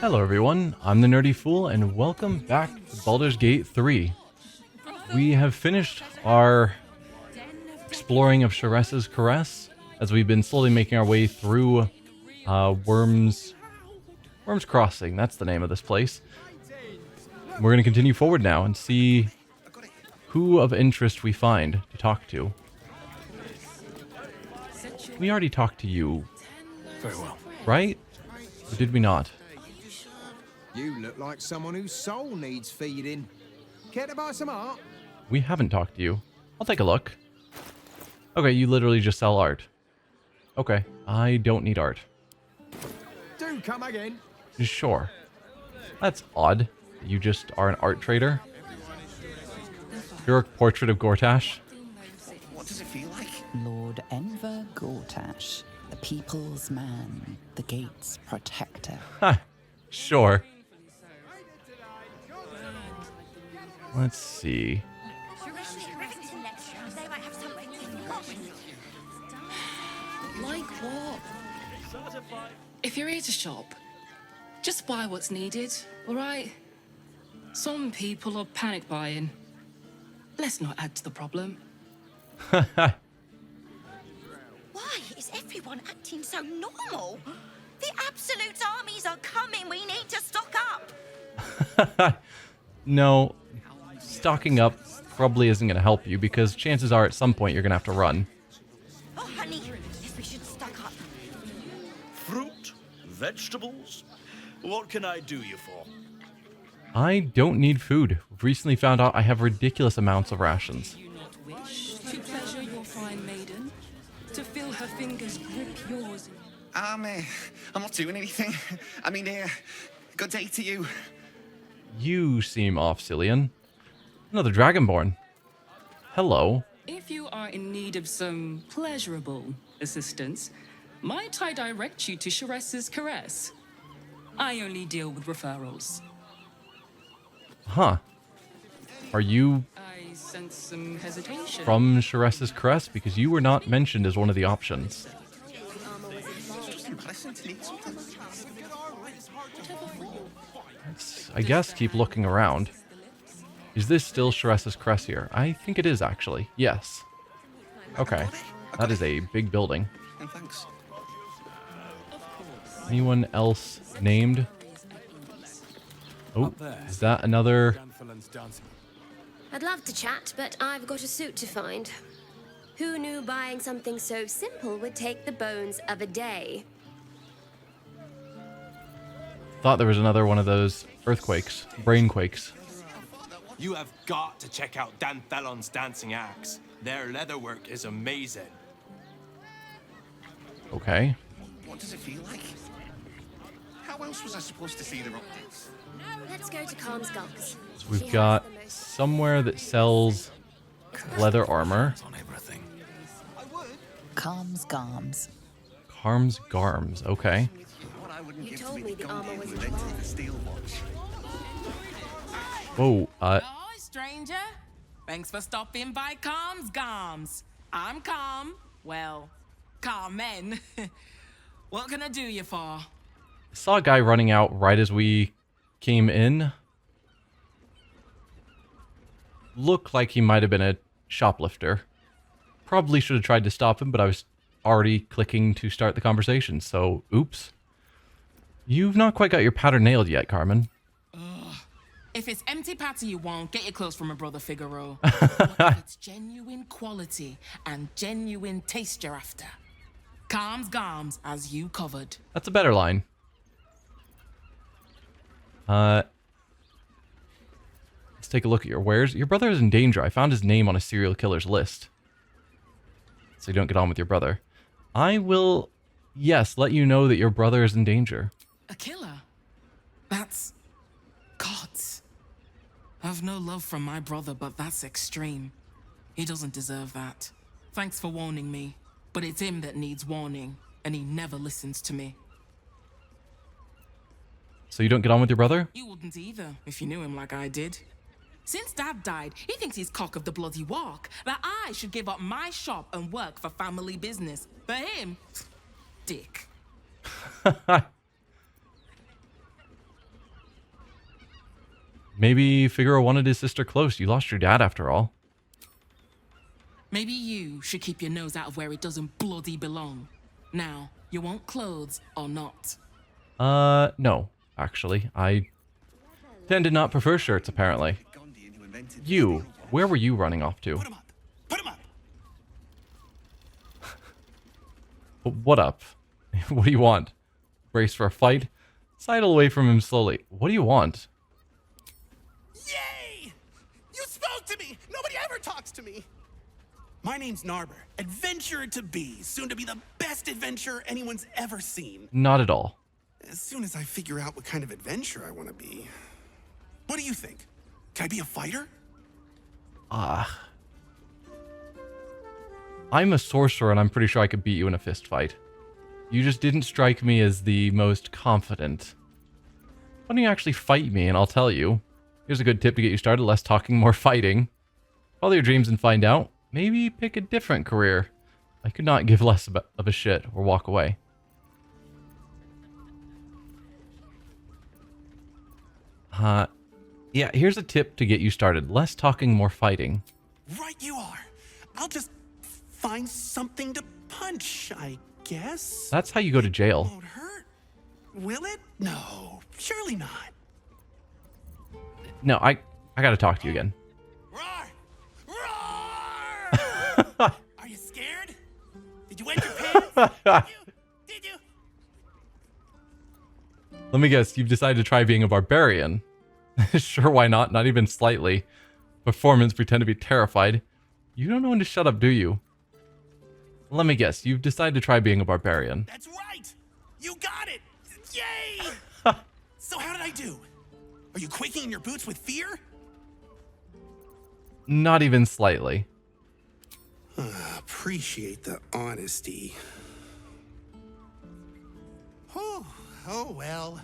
Hello everyone, I'm the Nerdy Fool and welcome back to Baldur's Gate 3. We have finished our exploring of Sharessa's Caress as we've been slowly making our way through Worm's Crossing, that's the name of this place. We're going to continue forward now and see who of interest we find to talk to. We already talked to you. Very well. Right? Or did we not? You look like someone whose soul needs feeding. Care to buy some art? We haven't talked to you. I'll take a look. Okay, you literally just sell art. Okay, I don't need art. Do come again. Sure. That's odd. You just are an art trader. Heroic portrait of Gortash. What does it feel like? Lord Enver Gortash, the people's man, the gate's protector. Ha, sure. Let's see. Like what? If you're here to shop, just buy what's needed, alright? Some people are panic buying. Let's not add to the problem. Why is everyone acting so normal? The Absolute armies are coming. We need to stock up. No, stocking up probably isn't going to help you because chances are at some point you're going to have to run. Oh, honey, yes, we should stock up. Fruit, vegetables. What can I do you for? I don't need food. Recently found out I have ridiculous amounts of rations. Do you not wish to pleasure your fine maiden? To feel her fingers grip yours? I'm not doing anything. I mean, good day to you. You seem off, Cillian. Another Dragonborn. Hello. If you are in need of some pleasurable assistance, might I direct you to Sharessa's Caress? I only deal with referrals. Huh. Are you I sense some hesitation. from Sharessa's Caress? Because you were not mentioned as one of the options. Let's, I guess, keep looking around. Is this still Sharessa's Caress here? I think it is, actually. Yes. Okay. That is a big building. And thanks. Anyone else named? Oh, is that another? I'd love to chat, but I've got a suit to find. Who knew buying something so simple would take the bones of a day? Thought there was another one of those earthquakes, brainquakes. You have got to check out Dan Thelon's dancing acts. Their leatherwork is amazing. Okay. What does it feel like? How else was I supposed to see the updates? Let's go to Calm's Gulks. So we've got somewhere that sells leather armor. On everything. Calm's Garms. Harm's Garms. Okay. What I wouldn't You give told to me be the gone armor was if you rented a steel watch. Whoa. Hi, stranger. Thanks for stopping by Calm's Garms. I'm Calm. Well, Carmen. What can I do you for? Saw a guy running out right as we came in. Looked like he might have been a shoplifter. Probably should have tried to stop him, but I was already clicking to start the conversation, so oops. You've not quite got your pattern nailed yet, Carmen. If it's empty patty you want, get your clothes from my brother Figaro. But if it's genuine quality and genuine taste you're after, Calm's Garms as you covered. That's a better line. Let's take a look at your wares. Your brother is in danger. I found his name on a serial killer's list. So you don't get on with your brother. I will, yes, let you know that your brother is in danger. A killer? That's... gods. I've no love from my brother, but that's extreme. He doesn't deserve that. Thanks for warning me, but it's him that needs warning, and he never listens to me. So you don't get on with your brother? You wouldn't either, if you knew him like I did. Since Dad died, he thinks he's cock of the bloody walk, that I should give up my shop and work for family business. For him, dick. Maybe Figaro wanted his sister close. You lost your dad after all. Maybe you should keep your nose out of where it doesn't bloody belong. Now, you want clothes or not? No, actually. I tend to not prefer shirts, apparently. You, where were you running off to? Put him up. Put him up. What up? What do you want? Brace for a fight? Sidle away from him slowly. What do you want? Yay! You spoke to me! Nobody ever talks to me! My name's Narber, adventurer to be, soon to be the best adventurer anyone's ever seen. Not at all. As soon as I figure out what kind of adventurer I want to be. What do you think? Can I be a fighter? I'm a sorcerer and I'm pretty sure I could beat you in a fist fight. You just didn't strike me as the most confident. Why don't you actually fight me and I'll tell you. Here's a good tip to get you started. Less talking, more fighting. Follow your dreams and find out. Maybe pick a different career. I could not give less of a shit or walk away. Yeah, here's a tip to get you started. Less talking, more fighting. Right you are. I'll just find something to punch, I guess. That's how you go to jail. Won't hurt. Will it? No, surely not. No, I gotta talk to you again. Roar! Roar! Are you scared? Did you wet your pants? Did you? Let me guess, you've decided to try being a barbarian. Sure, why not? Not even slightly. Performance, pretend to be terrified. You don't know when to shut up, do you? Let me guess, you've decided to try being a barbarian. That's right! You got it! Yay! So how did I do? Are you quaking in your boots with fear? Not even slightly. Appreciate the honesty. Oh well.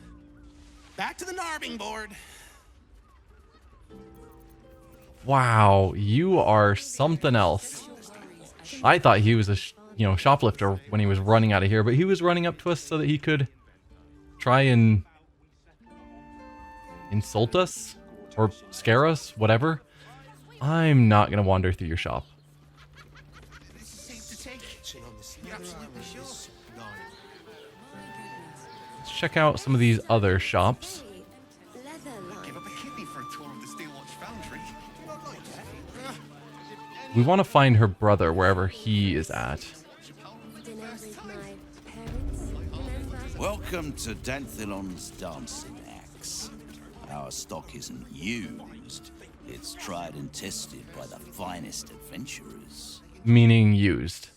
Back to the Narbing board. Wow, you are something else. I thought he was a shoplifter when he was running out of here, but he was running up to us so that he could try and insult us or scare us, whatever. I'm not gonna wander through your shop. Let's check out some of these other shops. Give up a kidney for a tour of the Steelwatch Foundry. We want to find her brother wherever he is at. Welcome to Danthilon's Dancing Axe. Our stock isn't used. It's tried and tested by the finest adventurers. Meaning used.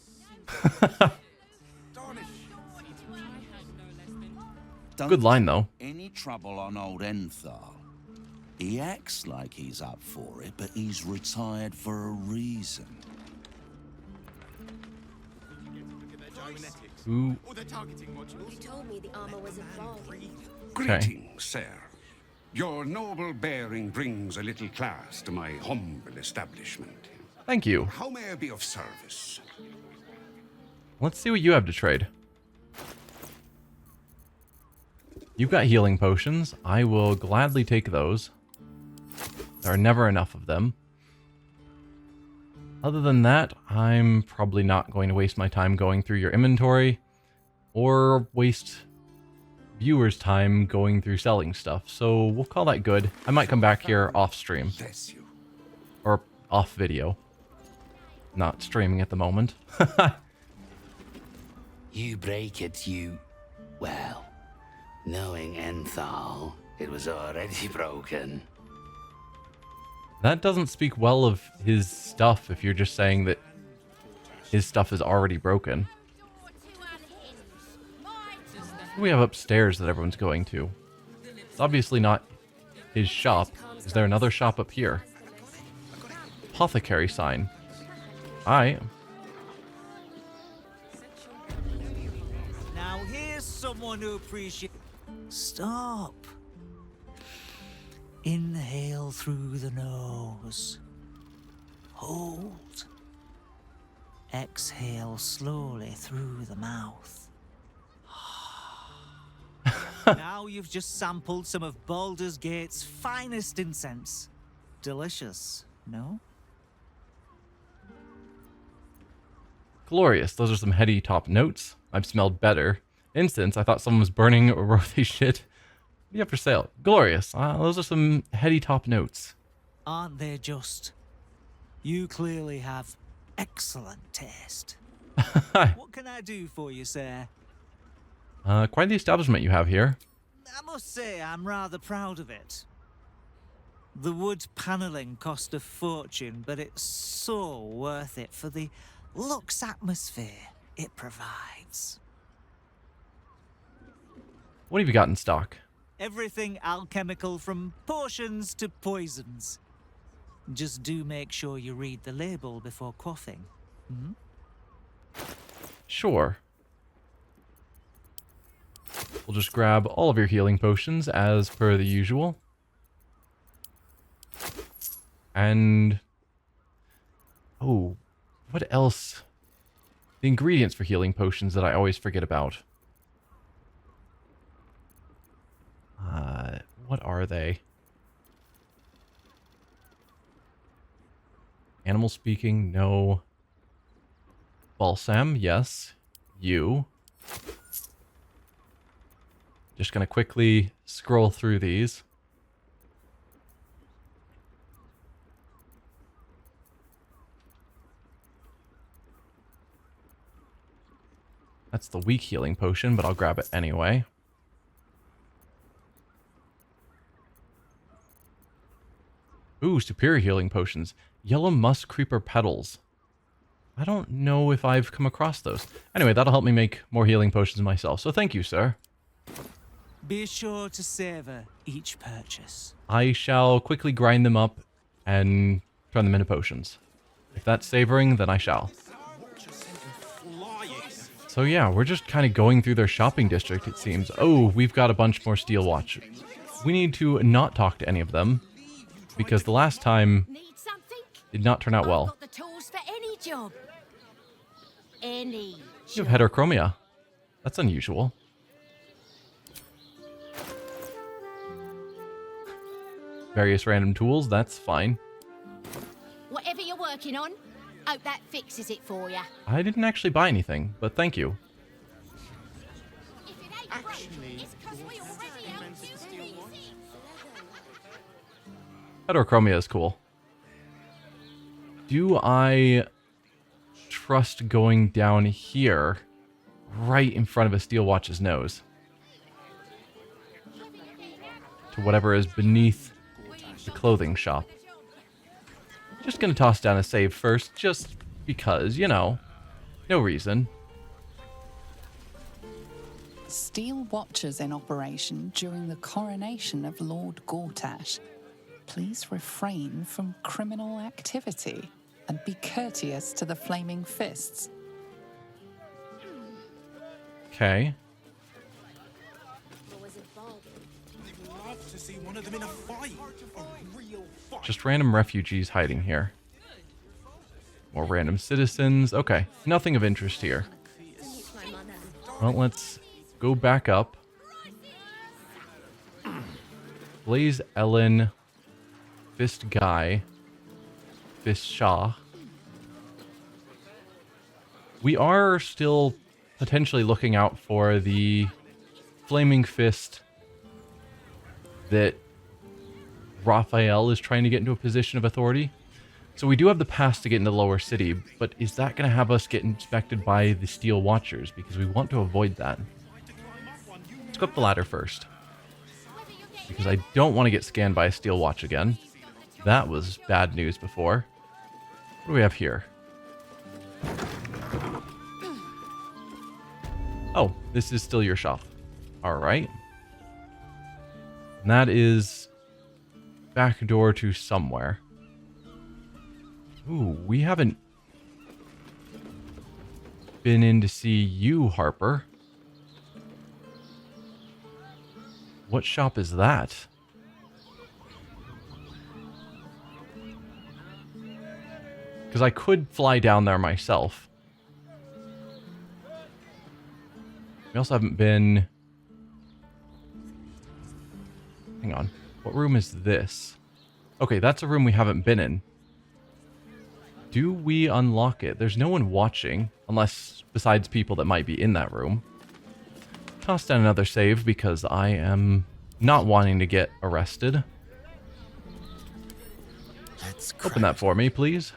Good line, though. Any trouble on old Enthal? He acts like he's up for it, but he's retired for a reason. Ooh. You told me the armor was involved. Greetings, sir. Your noble bearing brings a little class to my humble establishment. Thank you. How may I be of service? Let's see what you have to trade. You've got healing potions. I will gladly take those. There are never enough of them. Other than that, I'm probably not going to waste my time going through your inventory or waste viewers' time going through selling stuff. So we'll call that good. I might come back here off stream. Bless you. Or off video. Not streaming at the moment. You break it, you... Well, knowing Enthal, it was already broken. That doesn't speak well of his stuff if you're just saying that his stuff is already broken. What do we have upstairs that everyone's going to? It's obviously not his shop. Is there another shop up here? Apothecary sign. Aye. Now here's someone who appreciates... Stop. Inhale through the nose. Hold. Exhale slowly through the mouth. Now you've just sampled some of Baldur's Gate's finest incense. Delicious, no? Glorious. Those are some heady top notes. I've smelled better. Instance, I thought someone was burning Orothe shit. What do you have for sale? Glorious. Those are some heady top notes. Aren't they just? You clearly have excellent taste. What can I do for you, sir? Quite the establishment you have here. I must say I'm rather proud of it. The wood paneling cost a fortune, but it's so worth it for the luxe atmosphere it provides. What have you got in stock? Everything alchemical from potions to poisons. Just do make sure you read the label before quaffing. Hmm? Sure. We'll just grab all of your healing potions as per the usual. And... oh, what else? The ingredients for healing potions that I always forget about. What are they? Animal speaking, no. Balsam, yes. You. Just gonna quickly scroll through these. That's the weak healing potion, but I'll grab it anyway. Ooh, superior healing potions. Yellow musk creeper petals. I don't know if I've come across those. Anyway, that'll help me make more healing potions myself. So thank you, sir. Be sure to savor each purchase. I shall quickly grind them up and turn them into potions. If that's savoring, then I shall. So yeah, we're just kind of going through their shopping district, it seems. Oh, we've got a bunch more steel watchers. We need to not talk to any of them, because the last time did not turn out well. Got the tools for any job. Any. You have heterochromia. That's unusual. Various random tools, that's fine. Whatever you're working on, hope that fixes it for you. I didn't actually buy anything, but thank you. Heterochromia is cool. Do I trust going down here right in front of a steel watch's nose? To whatever is beneath the clothing shop. Just gonna toss down a save first, just because, you know, no reason. Steel watchers in operation during the coronation of Lord Gortash. Please refrain from criminal activity and be courteous to the Flaming Fists. Okay. I'd love to see one of them in a fight. A real fight. Just random refugees hiding here. More random citizens. Okay, nothing of interest here. Well, let's go back up. Blaze Ellen, Fist Guy, Fist Shah. We are still potentially looking out for the Flaming Fist that Raphael is trying to get into a position of authority. So we do have the pass to get into the lower city, but is that going to have us get inspected by the Steel Watchers? Because we want to avoid that. Let's go up the ladder first. Because I don't want to get scanned by a Steel Watch again. That was bad news before. What do we have here? Oh, this is still your shop. Alright. And that is back door to somewhere. Ooh, we haven't been in to see you, Harper. What shop is that? Because I could fly down there myself. We also haven't been Hang on. What room is this? Okay, that's a room we haven't been in. Do we unlock it? There's no one watching, unless besides people that might be in that room. Toss down another save because I am not wanting to get arrested. Open that for me, please.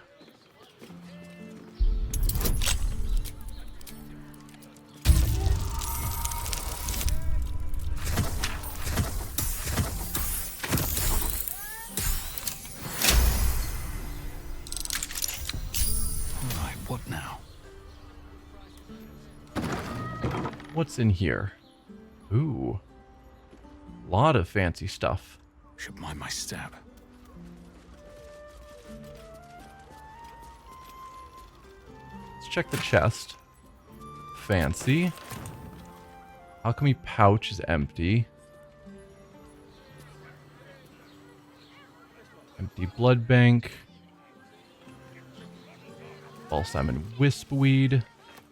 Alright, what now? What's in here? Ooh. Lot of fancy stuff. Should mind my step. Let's check the chest. Fancy. Alchemy pouch is empty. Empty blood bank. Balsam and wispweed.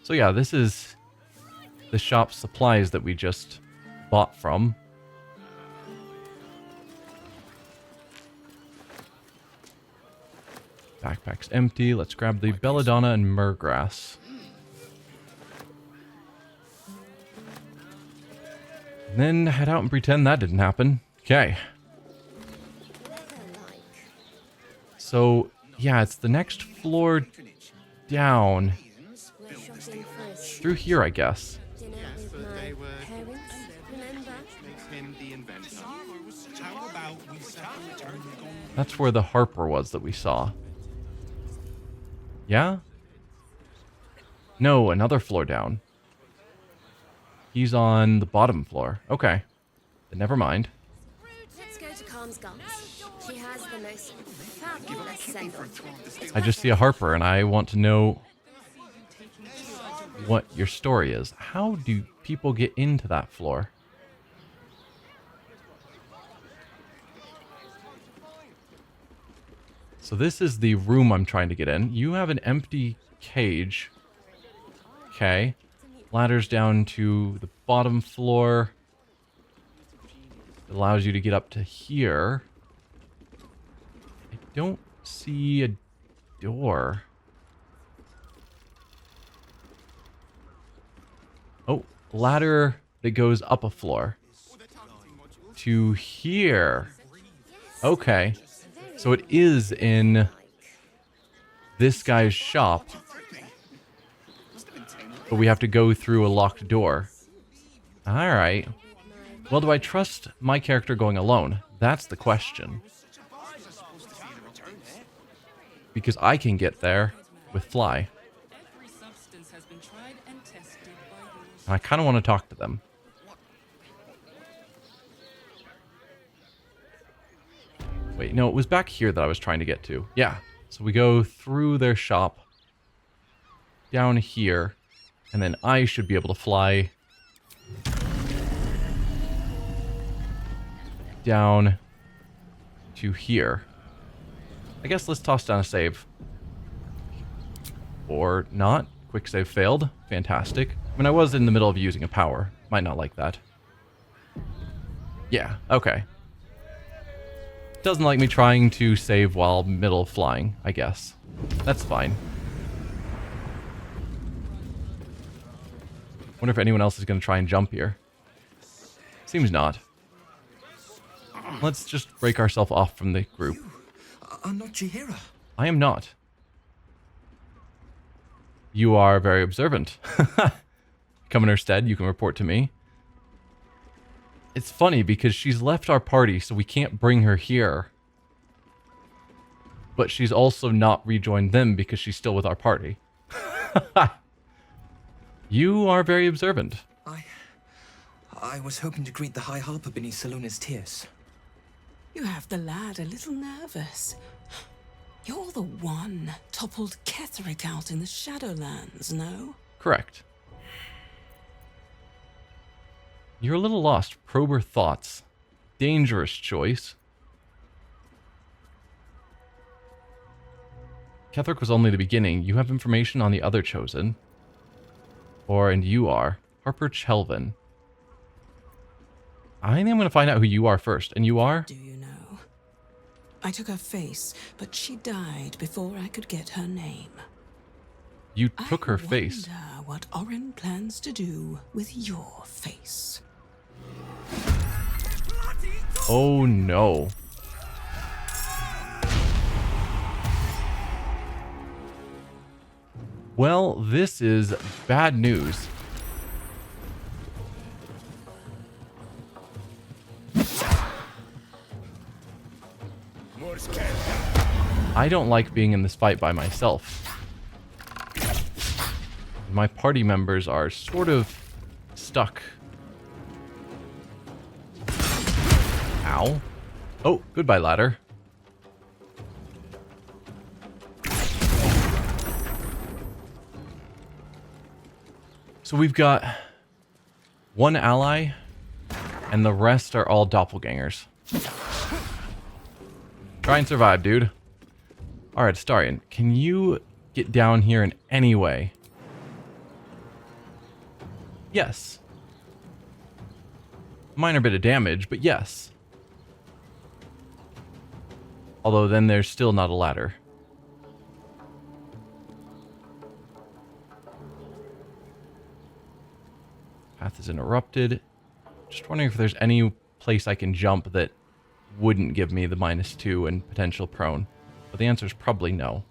So yeah, this is the shop supplies that we just bought from. Backpack's empty. Let's grab the belladonna and myrgrass. And then head out and pretend that didn't happen. Okay. So, yeah, it's the next floor down. Through here, I guess. That's where the Harper was that we saw. Yeah? No, another floor down. He's on the bottom floor. Okay. Then never mind. Let's go to Calm's Gums. She has the most fabulous scent. I just see a Harper and I want to know what your story is. How do people get into that floor? So this is the room I'm trying to get in. You have an empty cage. Okay. Ladders down to the bottom floor. It allows you to get up to here. I don't see a door. Oh, ladder that goes up a floor. To here. Okay. So it is in this guy's shop. But we have to go through a locked door. Alright. Well, do I trust my character going alone? That's the question. Because I can get there with Fly. And I kind of want to talk to them. Wait, no, it was back here that I was trying to get to. Yeah. So we go through their shop. Down here. And then I should be able to fly down to here. I guess let's toss down a save. Or not. Quick save failed. Fantastic. I mean, I was in the middle of using a power. Might not like that. Yeah, okay. Doesn't like me trying to save while middle flying, I guess. That's fine. Wonder if anyone else is going to try and jump here. Seems not. Let's just break ourselves off from the group. You are not Chihira. I am not. You are very observant. Come in her stead, you can report to me. It's funny because she's left our party, so we can't bring her here. But she's also not rejoined them because she's still with our party. You are very observant. I was hoping to greet the High Harper beneath Salona's tears. You have the lad a little nervous. You're the one toppled Ketherick out in the Shadowlands, no? Correct. You're a little lost. Probe her thoughts. Dangerous choice. Ketherick was only the beginning. You have information on the other chosen. And you are. Harper Chelvin. I think I'm going to find out who you are first. And you are? I took her face, but she died before I could get her name. You took her face. I wonder what Oren plans to do with your face. Oh no. Well, this is bad news. I don't like being in this fight by myself. My party members are sort of stuck. Ow. Oh, goodbye, ladder. So we've got one ally, and the rest are all doppelgangers. Try and survive, dude. Alright, Astarion, can you get down here in any way? Yes. Minor bit of damage, but yes. Although then there's still not a ladder. Path is interrupted. Just wondering if there's any place I can jump that wouldn't give me the -2 and potential prone. But the answer is probably no.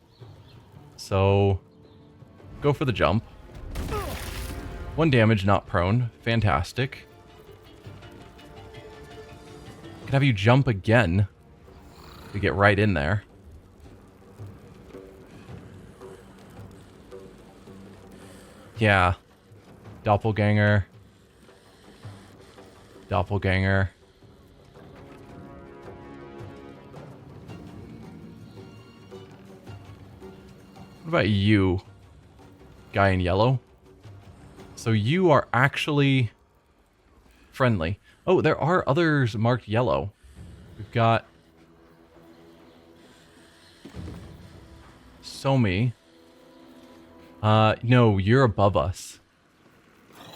So, go for the jump. 1 damage, not prone. Fantastic. Can have you jump again to get right in there. Yeah. Doppelganger. Doppelganger. What about you, guy in yellow? So you are actually friendly. Oh, there are others marked yellow. We've got Somi. No, you're above us.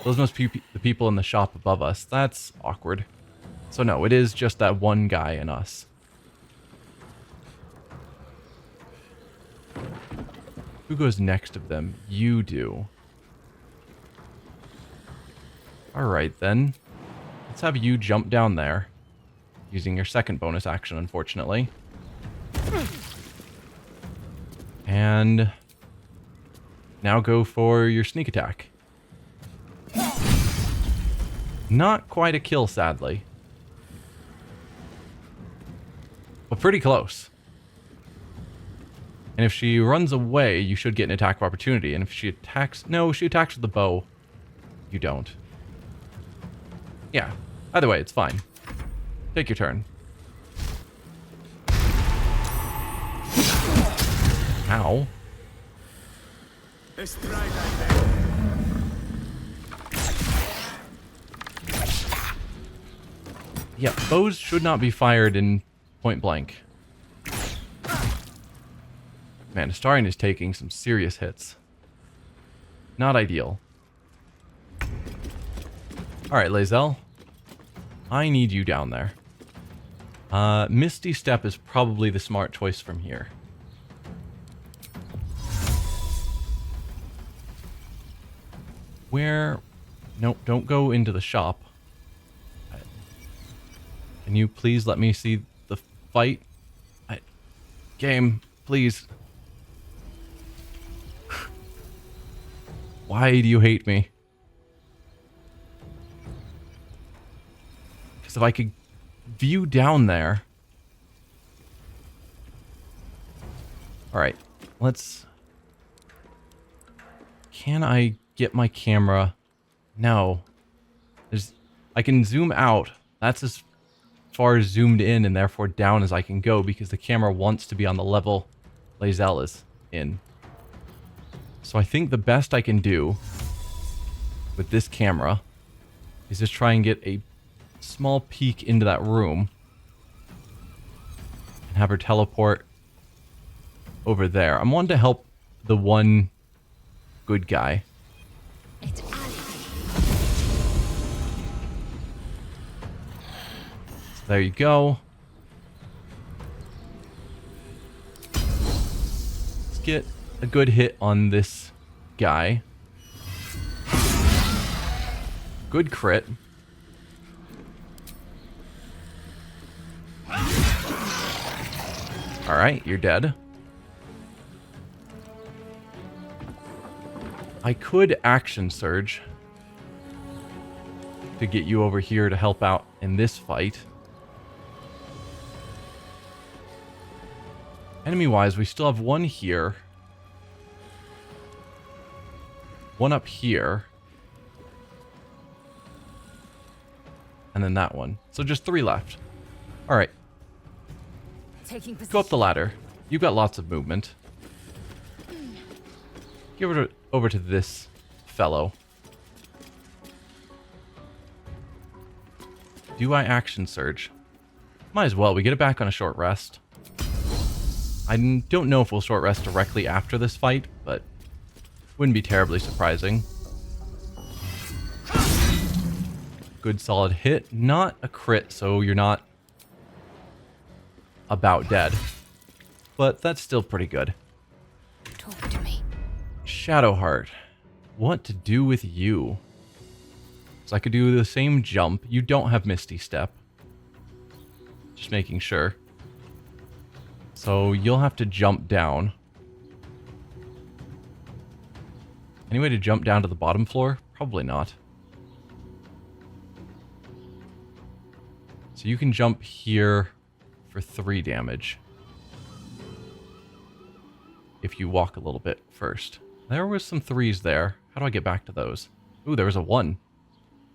Those must be the people in the shop above us. That's awkward. So no, it is just that one guy and us. Who goes next of them? You do. Alright then. Let's have you jump down there. Using your second bonus action, unfortunately. And now go for your sneak attack. Not quite a kill, sadly. But pretty close. And if she runs away, you should get an attack of opportunity. And if she attacks... No, she attacks with the bow. You don't. Yeah. Either way, it's fine. Take your turn. Ow. Yeah, bows should not be fired in point blank. Man, Astarion is taking some serious hits. Not ideal. Alright, Lae'zel. I need you down there. Misty Step is probably the smart choice from here. Where... Nope, don't go into the shop. Can you please let me see the fight? Game, please. Why do you hate me? Because if I could view down there... Alright, let's... Can I get my camera? No. I can zoom out. That's as far zoomed in and therefore down as I can go because the camera wants to be on the level Lae'zel is in. So I think the best I can do with this camera is just try and get a small peek into that room and have her teleport over there. I'm wanting to help the one good guy. There you go. Let's get a good hit on this guy. Good crit. Alright, you're dead. I could action surge to get you over here to help out in this fight. Enemy-wise, we still have one here. One up here. And then that one. So just 3 left. Alright. Go up the ladder. You've got lots of movement. Give it over to this fellow. Do I action surge? Might as well. We get it back on a short rest. I don't know if we'll short rest directly after this fight, but wouldn't be terribly surprising. Good solid hit. Not a crit, so you're not about dead. But that's still pretty good. Talk to me. Shadowheart. What to do with you? So I could do the same jump. You don't have Misty Step. Just making sure. So you'll have to jump down. Any way to jump down to the bottom floor? Probably not. So you can jump here for 3 damage. If you walk a little bit first. There was some 3s there. How do I get back to those? Ooh, there was a 1.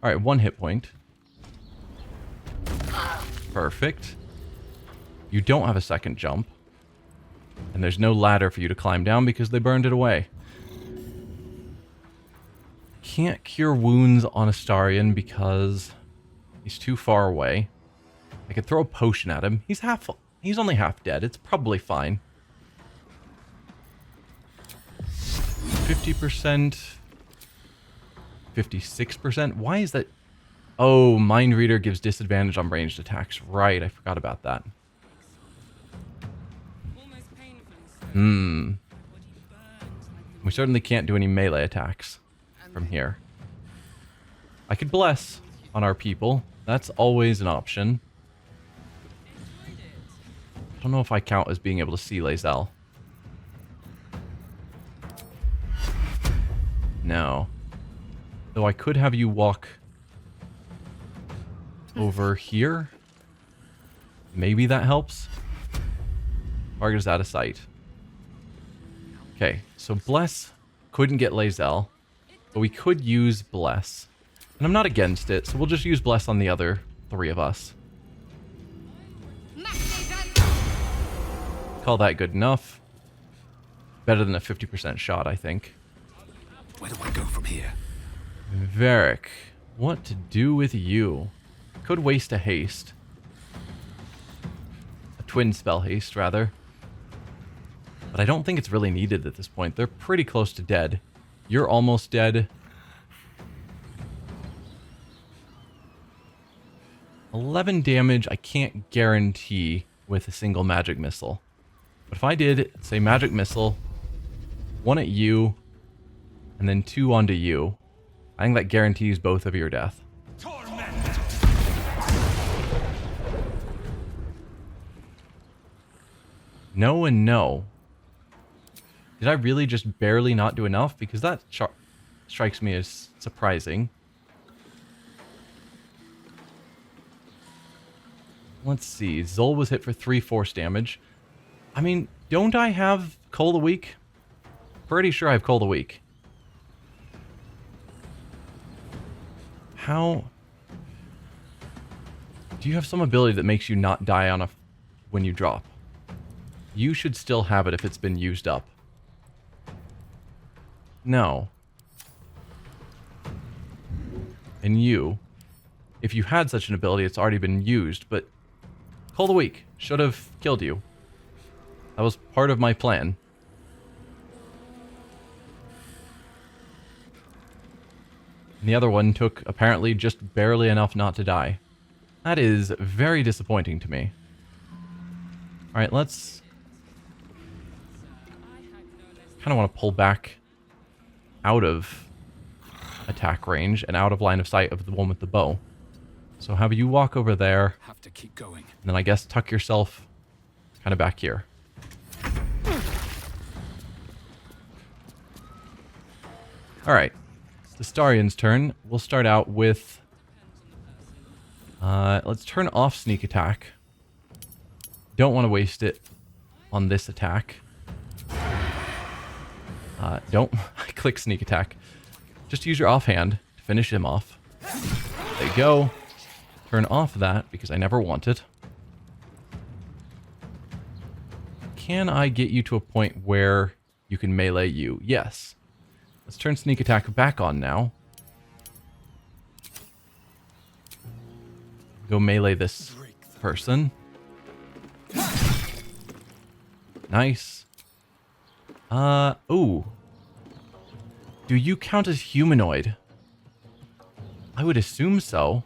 Alright, 1 hit point. Perfect. You don't have a second jump. And there's no ladder for you to climb down because they burned it away. Can't cure wounds on Astarion because he's too far away. I could throw a potion at him. He's only half dead. It's probably fine. 50%. 56%. Why is that? Oh, Mind Reader gives disadvantage on ranged attacks. Right, I forgot about that. We certainly can't do any melee attacks from here. I could bless on our people. That's always an option. I don't know if I count as being able to see Lae'zel. No. Though I could have you walk over here. Maybe that helps. Target is out of sight. Okay, so Bless couldn't get Lae'zel, but we could use Bless. And I'm not against it, so we'll just use Bless on the other 3 of us. Call that good enough. Better than a 50% shot, I think. Where do I go from here? Varric, what to do with you? Could waste a haste. A twin spell haste, rather. But I don't think it's really needed at this point. They're pretty close to dead. You're almost dead. 11 damage I can't guarantee with a single magic missile. But if I did, say magic missile, 1 at you, and then 2 onto you, I think that guarantees both of your death. No and no. Did I really just barely not do enough? Because that strikes me as surprising. Let's see. Zol was hit for 3 force damage. I mean, don't I have Cold a Week? Pretty sure I have Cold a Week. How? Do you have some ability that makes you not die on when you drop? You should still have it if it's been used up. No. And you, if you had such an ability, it's already been used, but Cold a Week should have killed you. That was part of my plan. And the other one took apparently just barely enough not to die. That is very disappointing to me. Alright, let's... kind of want to pull back out of attack range and out of line of sight of the one with the bow. So have you walk over there. Have to keep going. And then I guess tuck yourself kind of back here. Alright. It's the Starian's turn. We'll start out with... let's turn off sneak attack. Don't want to waste it on this attack. Don't click sneak attack. Just use your offhand to finish him off. There you go. Turn off that because I never want it. Can I get you to a point where you can melee you? Yes. Let's turn sneak attack back on now. Go melee this person. Nice. Ooh. Do you count as humanoid? I would assume so.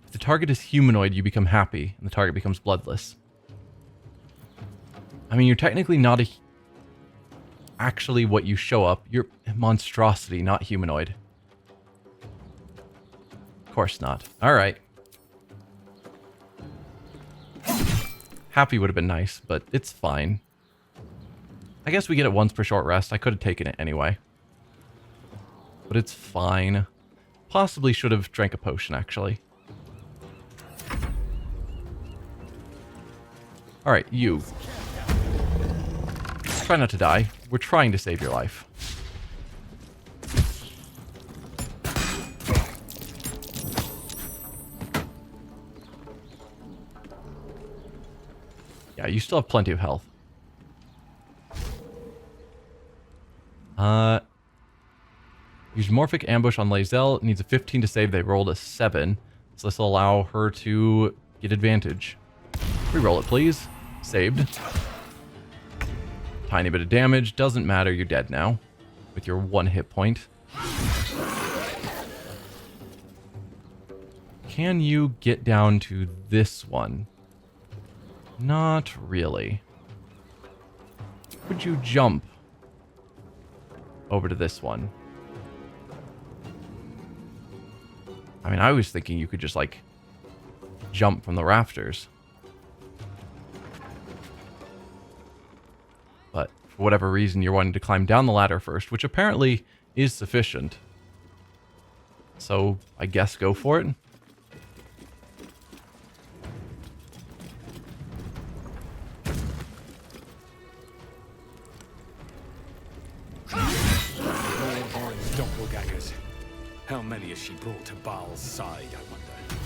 If the target is humanoid, you become happy, and the target becomes bloodless. I mean, you're technically not actually what you show up. You're monstrosity, not humanoid. Of course not. Alright. Happy would have been nice, but it's fine. I guess we get it once per short rest. I could have taken it anyway. But it's fine. Possibly should have drank a potion, actually. Alright, you. Try not to die. We're trying to save your life. Yeah, you still have plenty of health. Use Morphic Ambush on Lae'zel. Needs a 15 to save. They rolled a 7. So this will allow her to get advantage. Reroll it, please. Saved. Tiny bit of damage. Doesn't matter. You're dead now. With your 1 hit point. Can you get down to this one? Not really. Would you jump over to this one? I mean, I was thinking you could just, like, jump from the rafters. But for whatever reason, you're wanting to climb down the ladder first, which apparently is sufficient. So, I guess go for it. Doppelgangers. How many has she brought to Baal's side, I wonder?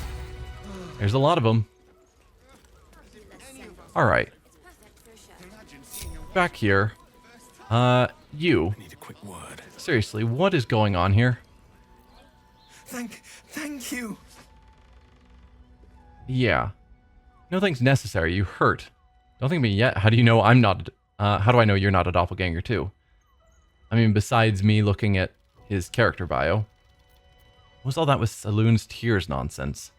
There's a lot of them. Alright. Back here. You. Need a quick word. Seriously, what is going on here? Thank you. Yeah. Nothing's necessary. You hurt. Don't think of me yet. How do you know I'm not... how do I know you're not a doppelganger too? I mean, besides me looking at his character bio. What's all that with Saloon's tears nonsense?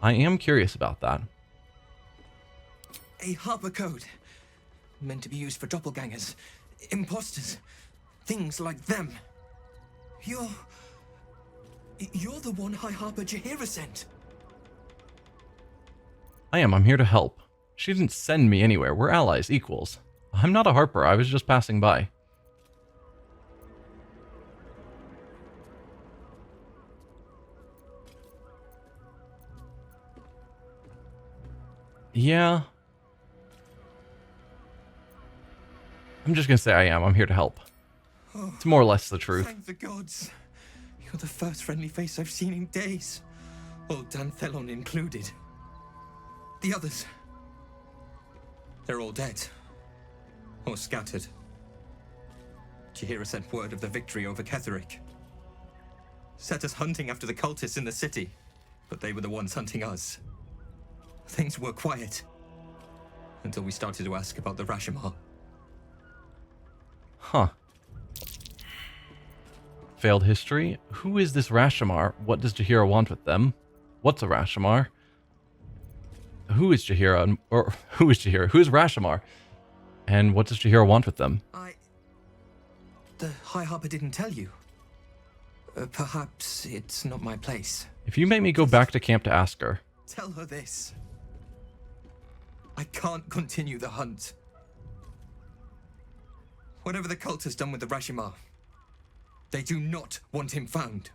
I am curious about that. A Harper code. Meant to be used for doppelgangers. Imposters. Things like them. You're the one High Harper Jaheira sent. I am. I'm here to help. She didn't send me anywhere. We're allies, equals. I'm not a Harper. I was just passing by. Yeah. I'm just gonna say I am. I'm here to help. It's more or less the truth. Thank the gods. You're the first friendly face I've seen in days. Old Danthelon included. The others. They're all dead. Or scattered. Jaheira sent word of the victory over Ketheric. Set us hunting after the cultists in the city, but they were the ones hunting us. Things were quiet. Until we started to ask about the Rashomar. Huh. failed history. Who is this Rashomar? What does Jaheira want with them? What's a Rashomar? Who is Jaheira? Or who is Jaheira? Who is Rashomar? And what does Jaheira want with them? The High Harper didn't tell you. Perhaps it's not my place. If you make me go back to camp to ask her. Tell her this. I can't continue the hunt. Whatever the cult has done with the Rashomar, they do not want him found.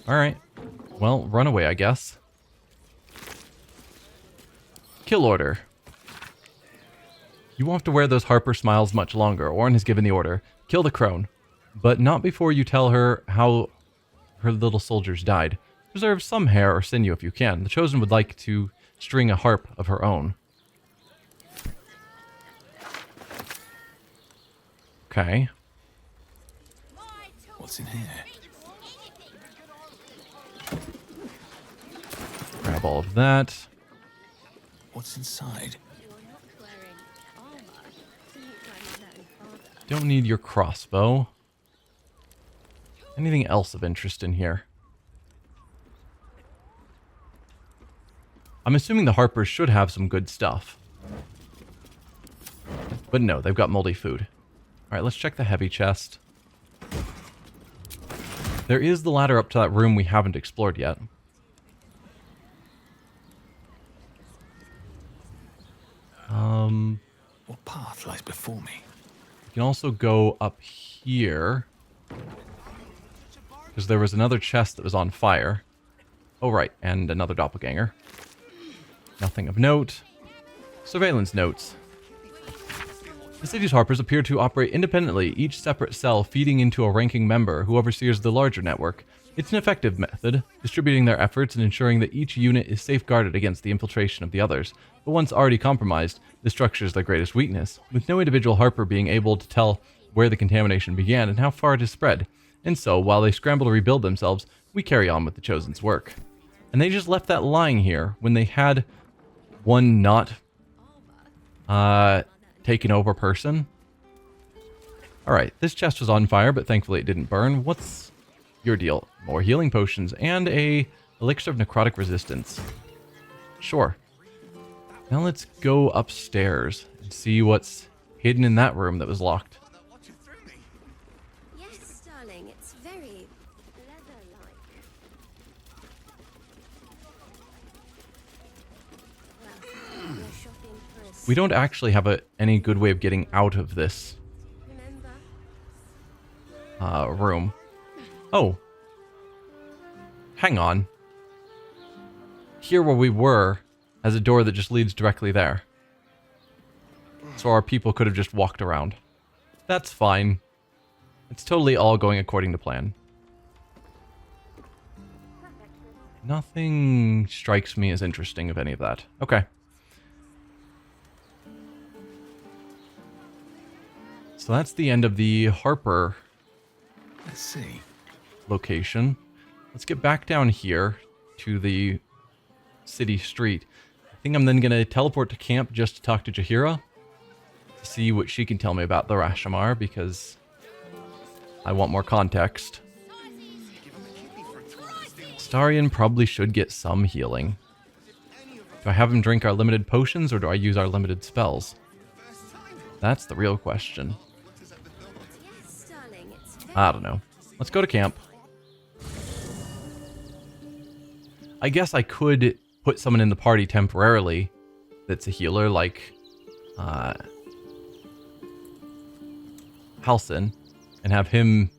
Alright. Well, run away, I guess. Kill order. You won't have to wear those Harper smiles much longer. Orin has given the order. Kill the crone. But not before you tell her how her little soldiers died. Preserve some hair or sinew if you can. The Chosen would like to string a harp of her own. Okay. What's in here? Grab all of that. What's inside? Don't need your crossbow. Anything else of interest in here? I'm assuming the Harpers should have some good stuff. But no, they've got moldy food. Alright, let's check the heavy chest. There is the ladder up to that room we haven't explored yet. What path lies before me? You can also go up here. Because there was another chest that was on fire. Oh, right. And another doppelganger. Nothing of note. Surveillance notes. The city's Harpers appear to operate independently, each separate cell feeding into a ranking member who oversees the larger network. It's an effective method, distributing their efforts and ensuring that each unit is safeguarded against the infiltration of the others. But once already compromised, the structure is their greatest weakness, with no individual Harper being able to tell where the contamination began and how far it has spread. And so, while they scramble to rebuild themselves, we carry on with the Chosen's work. And they just left that lying here when they had one not taken over person. Alright, this chest was on fire, but thankfully it didn't burn. What's your deal? More healing potions and a elixir of necrotic resistance. Sure. Now let's go upstairs and see what's hidden in that room that was locked. Yes, darling, it's very leather-like. Well, you're shopping for a We don't actually have any good way of getting out of this room. Oh. Hang on. Here where we were has a door that just leads directly there. So our people could have just walked around. That's fine. It's totally all going according to plan. Nothing strikes me as interesting of any of that. Okay. So that's the end of the Harper location. Let's get back down here to the city street. I think I'm then going to teleport to camp just to talk to Jaheira. To see what she can tell me about the Rashomar, because I want more context. Starion probably should get some healing. Do I have him drink our limited potions, or do I use our limited spells? That's the real question. I don't know. Let's go to camp. I guess I could put someone in the party temporarily that's a healer, like Halsin, and have him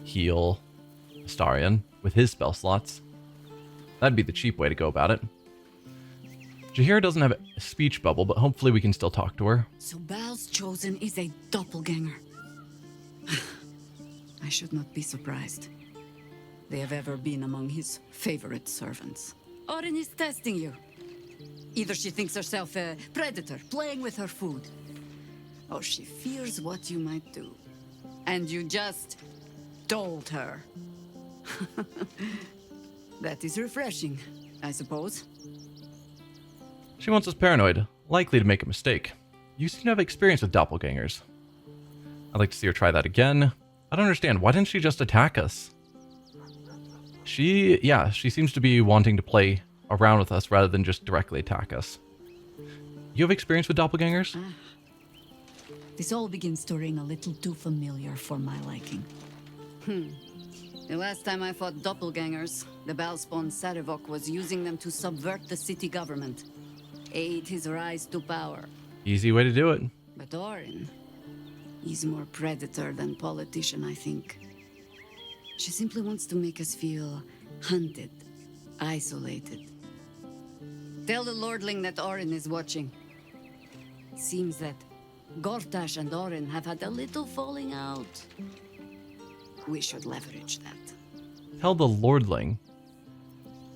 heal Astarion with his spell slots. That'd be the cheap way to go about it. Jaheira doesn't have a speech bubble, but hopefully we can still talk to her. So Baal's Chosen is a doppelganger. I should not be surprised. They have ever been among his favorite servants. Orin is testing you. Either she thinks herself a predator, playing with her food, or she fears what you might do. And you just told her. That is refreshing, I suppose. She wants us paranoid, likely to make a mistake. You seem to have experience with doppelgangers. I'd like to see her try that again. I don't understand. Why didn't she just attack us? She seems to be wanting to play around with us rather than just directly attack us. You have experience with doppelgangers? This all begins to ring a little too familiar for my liking. The last time I fought doppelgangers, the Balspawn Sarevok was using them to subvert the city government, aid his rise to power. Easy way to do it. But Orin, he's more predator than politician, I think. She simply wants to make us feel hunted, isolated. Tell the Lordling that Orin is watching. Seems that Gortash and Orin have had a little falling out. We should leverage that. Tell the Lordling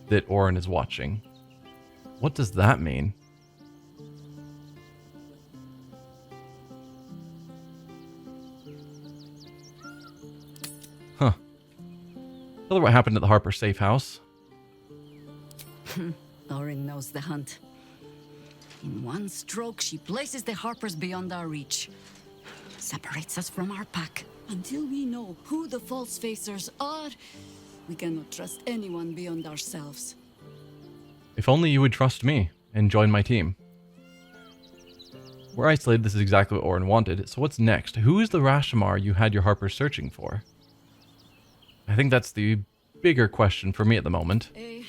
that Orin is watching. What does that mean? Huh. Tell her what happened at the Harper safe house. Orin knows the hunt. In one stroke, she places the Harpers beyond our reach. Separates us from our pack. Until we know who the false facers are, we cannot trust anyone beyond ourselves. If only you would trust me and join my team. We're isolated. This is exactly what Orin wanted. So what's next? Who is the Rashomar you had your Harpers searching for? I think that's the bigger question for me at the moment. A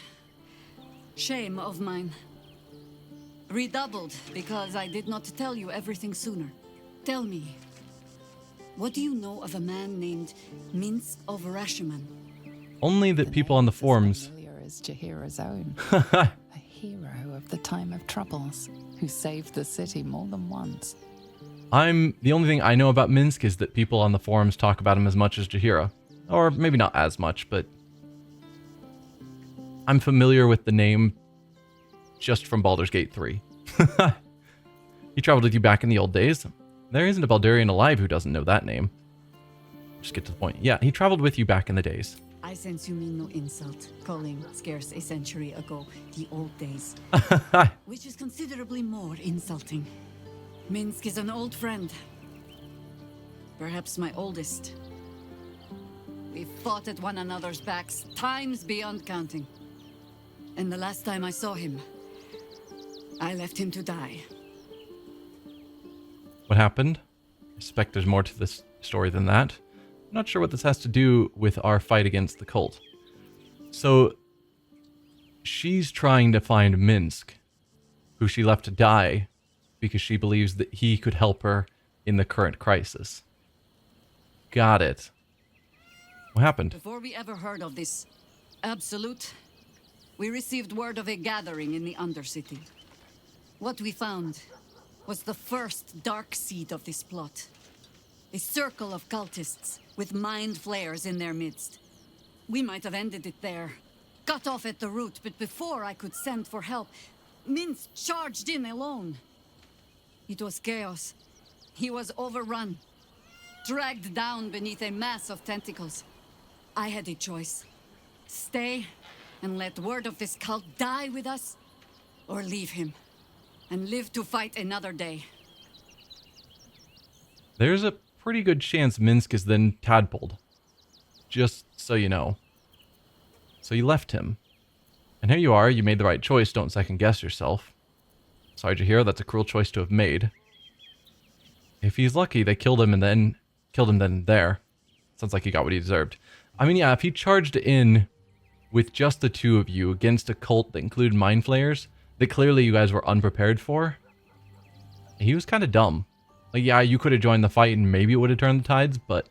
shame of mine. Redoubled because I did not tell you everything sooner. Tell me, what do you know of a man named Minsk of Rashomon? Only that people on the forums... Is Jahira's own. A hero of the time of troubles, who saved the city more than once. The only thing I know about Minsk is that people on the forums talk about him as much as Jahira. Or maybe not as much, but I'm familiar with the name just from Baldur's Gate 3. He traveled with you back in the old days. There isn't a Baldurian alive who doesn't know that name. Just get to the point. Yeah, he traveled with you back in the days. I sense you mean no insult, calling scarce a century ago the old days. Which is considerably more insulting. Minsk is an old friend. Perhaps my oldest. We fought at one another's backs, times beyond counting. And the last time I saw him, I left him to die. What happened? I suspect there's more to this story than that. I'm not sure what this has to do with our fight against the cult. So, she's trying to find Minsk, who she left to die because she believes that he could help her in the current crisis. Got it. What happened? Before we ever heard of this absolute, we received word of a gathering in the Undercity. What we found was the first dark seed of this plot. A circle of cultists with mind flayers in their midst. We might have ended it there, cut off at the root, but before I could send for help, Minsk charged in alone. It was chaos. He was overrun, dragged down beneath a mass of tentacles. I had a choice. Stay and let word of this cult die with us, or leave him and live to fight another day. There's a pretty good chance Minsk is then tadpoled. Just so you know. So you left him. And here you are, you made the right choice, don't second guess yourself. Sorry, Jahira, that's a cruel choice to have made. If he's lucky, they killed him then there. Sounds like he got what he deserved. I mean, yeah, if he charged in with just the two of you against a cult that included mind flayers, that clearly you guys were unprepared for, he was kind of dumb. Like, yeah, you could have joined the fight and maybe it would have turned the tides, but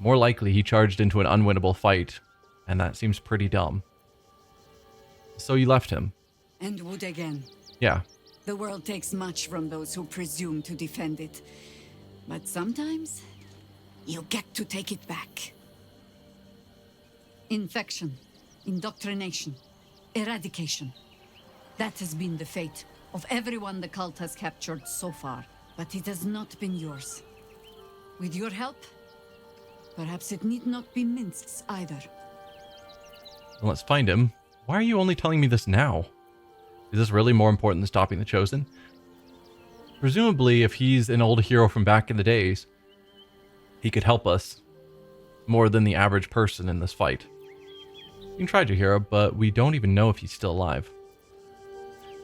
more likely he charged into an unwinnable fight, and that seems pretty dumb. So you left him. And would again. Yeah. The world takes much from those who presume to defend it. But sometimes, you get to take it back. Infection, indoctrination, eradication. That has been the fate of everyone the cult has captured so far. But it has not been yours. With your help, perhaps it need not be Minsk's either. Well, let's find him. Why are you only telling me this now? Is this really more important than stopping the Chosen? presumably if he's an old hero from back in the days, he could help us more than the average person in this fight. You can try Jahira, but we don't even know if he's still alive.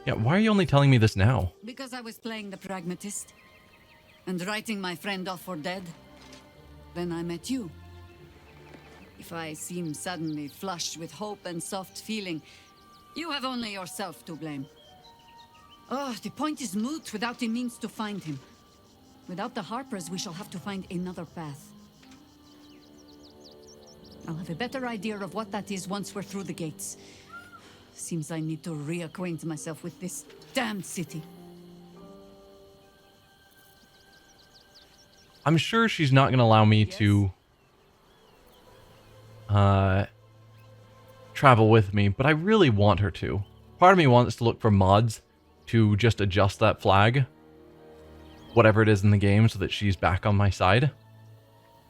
Yeah, why are you only telling me this now? Because I was playing the pragmatist and writing my friend off for dead. Then I met you. If I seem suddenly flushed with hope and soft feeling, you have only yourself to blame. Oh, the point is moot without the means to find him. Without the Harpers, we shall have to find another path. I'll have a better idea of what that is once we're through the gates. Seems I need to reacquaint myself with this damned city. I'm sure she's not going to allow me to travel with me, but I really want her to. Part of me wants to look for mods to just adjust that flag, whatever it is in the game, so that she's back on my side.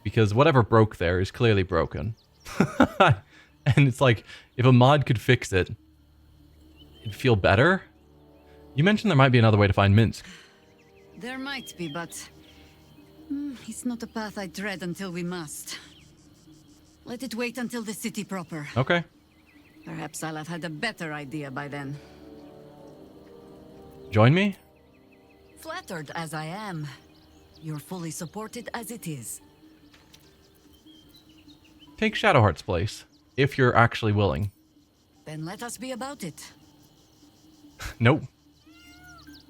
Because whatever broke there is clearly broken. And it's like, if a mod could fix it, it'd feel better. You mentioned there might be another way to find Minsk. There might be, but it's not a path I tread until we must. Let it wait until the city proper. Okay. Perhaps I'll have had a better idea by then. Join me? Flattered as I am, you're fully supported as it is. Take Shadowheart's place, if you're actually willing. Then let us be about it. Nope.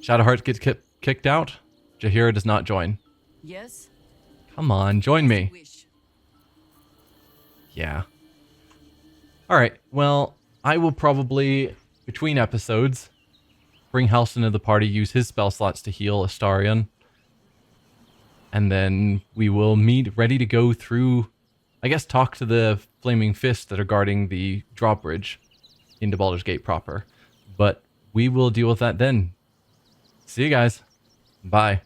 Shadowheart gets kicked out. Jahira does not join. Yes? Come on, join me. Yeah. Alright, well, I will probably, between episodes, bring Halston into the party, use his spell slots to heal Astarion. And then we will meet ready to go through, I guess, talk to the flaming fists that are guarding the drawbridge into Baldur's Gate proper. But we will deal with that then. See you guys. Bye.